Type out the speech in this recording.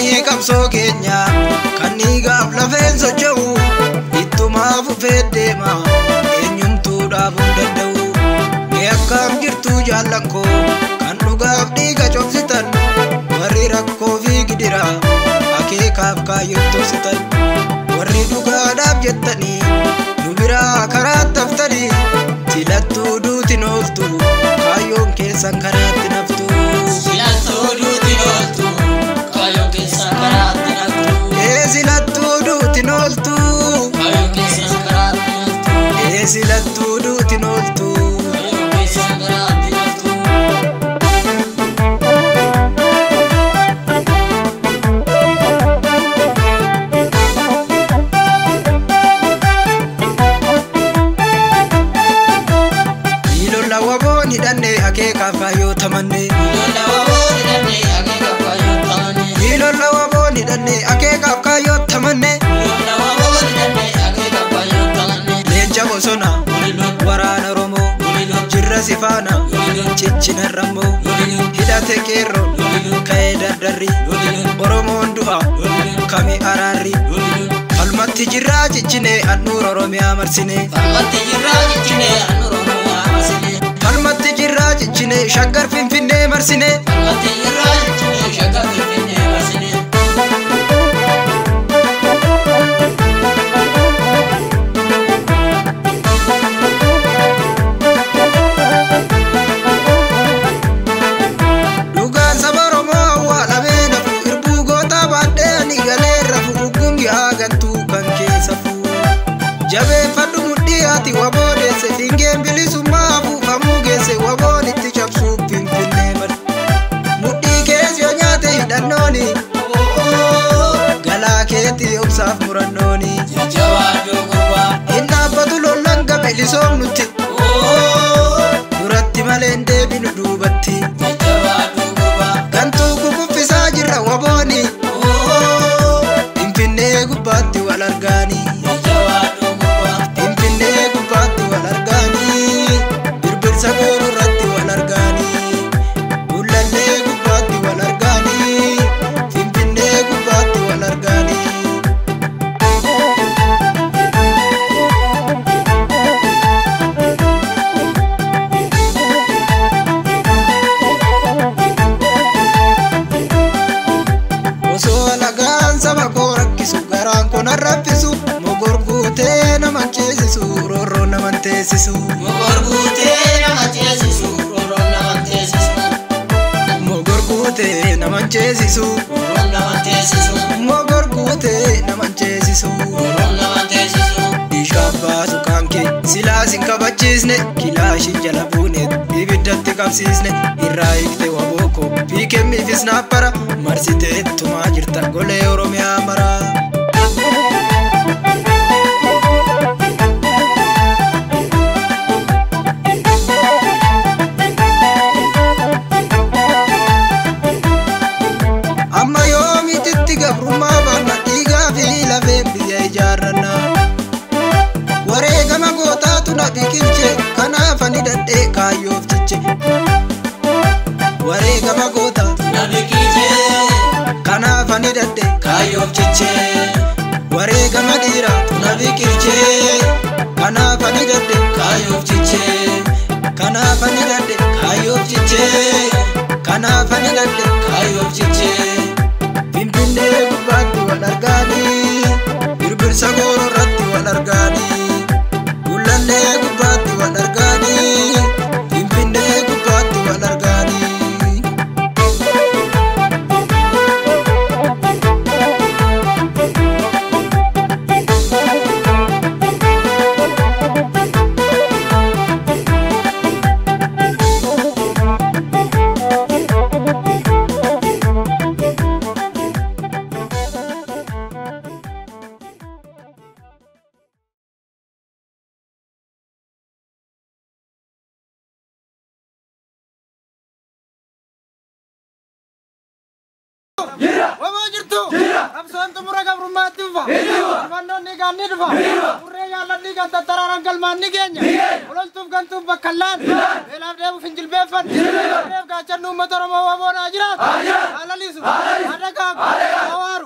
Kuni qabsoo keenya kan dhiigaaf lafeen socho'u ittumaaf feddeema eenyumtuu dhaabuu danda'u. Mee akkam jirtu jaallan koo kan dhugaaf dhiiga cobsitan warri rakkoo fi gidira akeekaaf kaayyoo tursitan warri dhugaadhaaf jettanii nu biraa karaatti haftanii silattuu duutiin ooltu kaayyoon keessan karaatti naftu. Silattuu duutiin ooltu kaayyoon keessan karaatti naftu. Silattuu duutiin ooltu kaayyoon keessan karaatti naftu. Silattuu duutiin ooltu kaayyoon keessan karaatti naftu. akeekaaf kaayyoo tamanne Ilolla waboon hidhannee akeekaaf kaayyoo tamanne. Ilolla waboon hidhannee akeekaaf kaayyoo tamanne. Ilolla waboon hidhannee akeekaaf kaayyoo tamanne. Leenca bosona waraana Oromoo jirra sifaana cichina Rammoo hidhate qeerroo ka'ee dardarri Oromoon du'a kami araarri falmatti jirraa cichine handhuura Oromiyaa marsine. Falmatti jirraa cichine handhuura Oromiyaa marsine. Falmatti jirraa cichine shaggar Finfinnee marsine. Falmatti jirraa cichine shaggar Finfinnee marsine. Dhugaan saba Oromoo awwaalamee nafu irbuu goota baadhee ani galee rafu uggungi haagantuu kan keessa fuu. Jabeeffadhu mudhii ati waboo deesse fingeen bilisummaa afuufamuu geesse waboon itti cabsuuf Finfinnee mara. Mudhii keessa yoo nyaate hidhannooni galaa keetti obsaaf murannooni. Jajjabaadhoo gurbaa Hin dhaabbatu lollan bilisoomnutti duratti malee hin deebinu duubatti. jajjabaadhoo gurbaa Gantuu kukuffisaa jirra wabooni Finfinnee gubbaatti wal argaanii. jajjabaadhoo gurbaa Finfinnee gubbaatti wal argaanii. Birbirsa gooruu irratti wal argaanii. Bullallee gubbaatti wal argaanii. Finfinnee gubbaatti wal argaanii. Osoo alagaan saba koo rakkisu garaan koo na raffisu mogor guutee nama ceesisu roorroo nama teessisu. Mogor guutee nama ceesisu roorroon nama teessisu. Mogor guutee nama ceesisu. Roorroon nama teessisu. Mogor guutee nama ceesisu. Roorroon nama teessisu. Bishaan baasu kaankee silaas hin kabachiisne kilaashin jala buune ibiddatti qabsiisne irraa hiikte wabooko piikemmiifis naappara marsitee tumaa jirta golee Oromiyaa mara. Amma yoomititti gabrummaa baanna dhiigaa fi lafeen biyya ijaarranna. Wareegama gootaatu na biqilche kanaaf ani dadhee kaayyoof jeche. Wareegama gootaatu Na biqilchee kanaaf ani dadhee kaayyoof jeche. wareegama dhiiraatu na biqilchee kanaaf ani dadhee Kaayyoof jeche. kanaaf ani dadhee kaayyoof jeche kanaaf ani dadhee Kaayyoof jeche. Finfinnee gubbaatti wal argaanii. Birbirsa gooroo irratti wal argaanii. Bullallee gubbaatti wal argaanii. Finfinnee gubbaatti wal argaanii. Waboo jirtu Absoon tumura gabrummaatti dhufa. Fannoon ni gaanni dhufa. Burree yaalladhii kan tattaraaraan galmaan ni geenya. Ololtuuf gantuuf bakka laan. Beelaaf deemuuf hin jilbeeffan. Reef gaachannu uummata Oromoo waboonaa jiraatu. Haalaliisu. Haadha gaagu. Hawaaru.